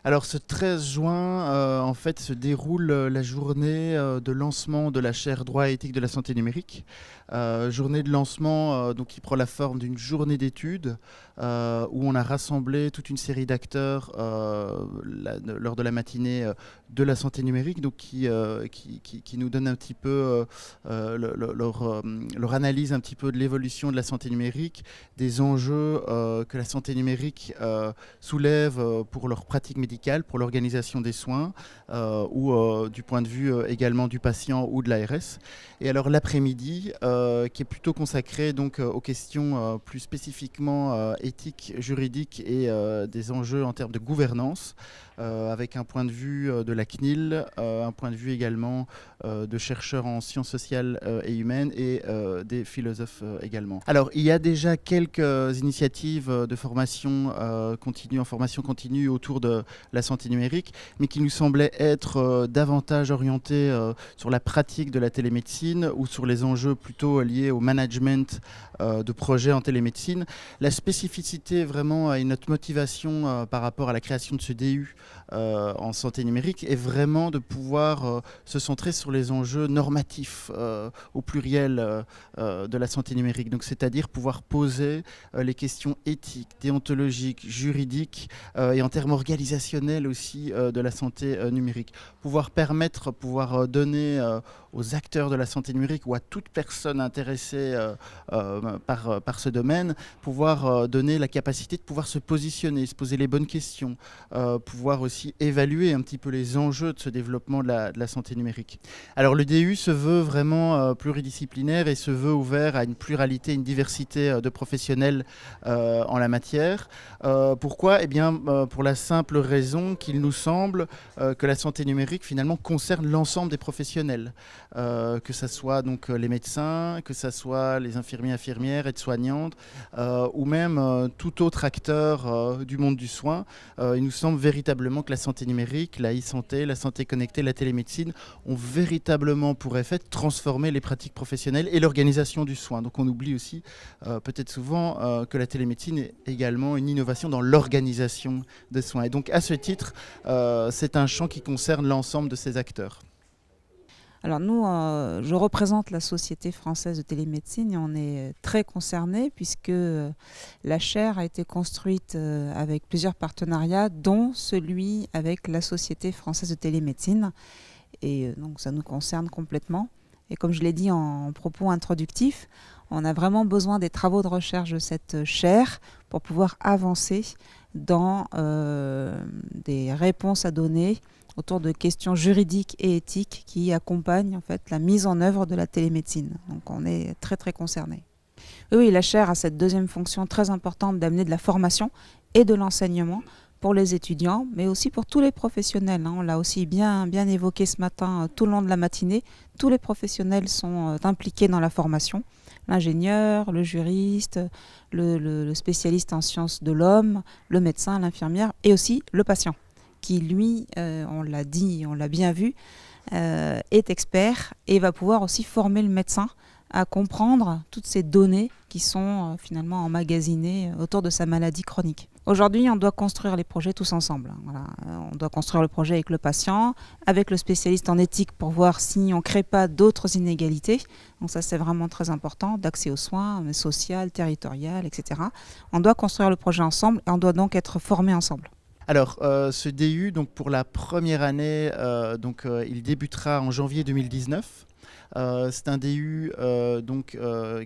Alors ce 13 juin, en fait, se déroule la journée de lancement de la chaire droit et éthique de la santé numérique. Journée de lancement donc, qui prend la forme d'une journée d'études où on a rassemblé toute une série d'acteurs lors de la matinée de la santé numérique, donc qui nous donne un petit peu leur analyse un petit peu de l'évolution de la santé numérique, des enjeux que la santé numérique soulève pour leur pratique médicale, pour l'organisation des soins ou du point de vue également du patient ou de l'ARS. Et alors l'après-midi, qui est plutôt consacré donc aux questions plus spécifiquement éthiques, juridiques et des enjeux en termes de gouvernance, avec un point de vue de la CNIL, un point de vue également de chercheurs en sciences sociales et humaines et des philosophes également. Alors, il y a déjà quelques initiatives de formation continue, en formation continue autour de la santé numérique, mais qui nous semblaient être davantage orientées sur la pratique de la télémédecine ou sur les enjeux plutôt liés au management de projets en télémédecine. La spécificité vraiment et notre motivation par rapport à la création de ce DU en santé numérique est vraiment de pouvoir se centrer sur les enjeux normatifs au pluriel de la santé numérique. Donc, c'est-à-dire pouvoir poser les questions éthiques, déontologiques, juridiques et en termes organisationnels aussi de la santé numérique. Pouvoir permettre, pouvoir donner aux acteurs de la santé numérique ou à toute personne intéressée par ce domaine, pouvoir donner la capacité de pouvoir se positionner, se poser les bonnes questions, pouvoir aussi évaluer un petit peu les enjeux de ce développement de la santé numérique. Alors le DU se veut vraiment pluridisciplinaire et se veut ouvert à une pluralité, une diversité de professionnels en la matière. Pourquoi ? Eh bien, pour la simple raison qu'il nous semble que la santé numérique finalement concerne l'ensemble des professionnels, que ce soit donc les médecins, que ce soit les infirmiers, infirmières, aides-soignantes, ou même tout autre acteur du monde du soin. Il nous semble véritablement que la santé numérique, la e-santé, la santé connectée, la télémédecine ont véritablement pour effet de transformer les pratiques professionnelles et l'organisation du soin. Donc on oublie aussi peut-être souvent que la télémédecine est également une innovation dans l'organisation des soins. Et donc à ce titre, c'est un champ qui concerne l'ensemble de ces acteurs. Alors nous, je représente la Société française de télémédecine et on est très concernés puisque la chaire a été construite avec plusieurs partenariats, dont celui avec la Société française de télémédecine. Et donc ça nous concerne complètement. Et comme je l'ai dit en propos introductifs, on a vraiment besoin des travaux de recherche de cette chaire pour pouvoir avancer dans des réponses à donner autour de questions juridiques et éthiques qui accompagnent en fait la mise en œuvre de la télémédecine. Donc on est très très concernés. Oui, la chaire a cette deuxième fonction très importante d'amener de la formation et de l'enseignement pour les étudiants, mais aussi pour tous les professionnels. On l'a aussi bien évoqué ce matin tout le long de la matinée. Tous les professionnels sont impliqués dans la formation. L'ingénieur, le juriste, le spécialiste en sciences de l'homme, le médecin, l'infirmière et aussi le patient, qui lui, on l'a dit, on l'a bien vu, est expert et va pouvoir aussi former le médecin à comprendre toutes ces données qui sont finalement emmagasinées autour de sa maladie chronique. Aujourd'hui, on doit construire les projets tous ensemble. Voilà. On doit construire le projet avec le patient, avec le spécialiste en éthique pour voir si on ne crée pas d'autres inégalités. Donc ça, c'est vraiment très important, d'accès aux soins, social, territorial, etc. On doit construire le projet ensemble et on doit donc être formés ensemble. Alors, ce DU, donc pour la première année, il débutera en janvier 2019. C'est un DU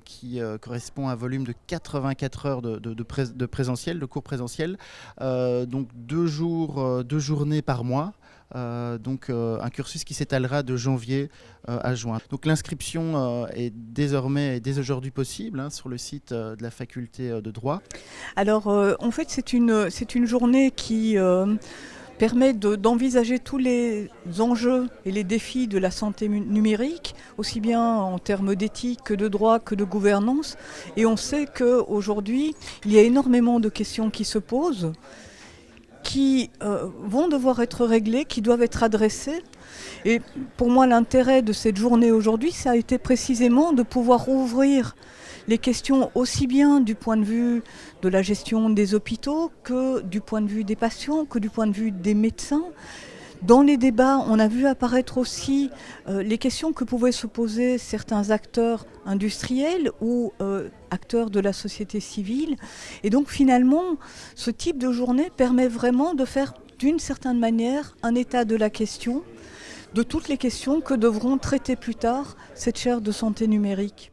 qui correspond à un volume de 84 heures de présentiel, de cours présentiel, donc 2 journées par mois. Un cursus qui s'étalera de janvier à juin. Donc l'inscription est désormais et dès aujourd'hui possible sur le site de la faculté de droit. Alors en fait c'est une journée qui permet d'envisager tous les enjeux et les défis de la santé numérique, aussi bien en termes d'éthique que de droit que de gouvernance. Et on sait qu'aujourd'hui, il y a énormément de questions qui se posent, qui vont devoir être réglées, qui doivent être adressées. Et pour moi, l'intérêt de cette journée aujourd'hui, ça a été précisément de pouvoir ouvrir les questions aussi bien du point de vue de la gestion des hôpitaux que du point de vue des patients, que du point de vue des médecins. Dans les débats, on a vu apparaître aussi les questions que pouvaient se poser certains acteurs industriels ou acteurs de la société civile. Et donc finalement, ce type de journée permet vraiment de faire d'une certaine manière un état de la question, de toutes les questions que devront traiter plus tard cette chaire de santé numérique.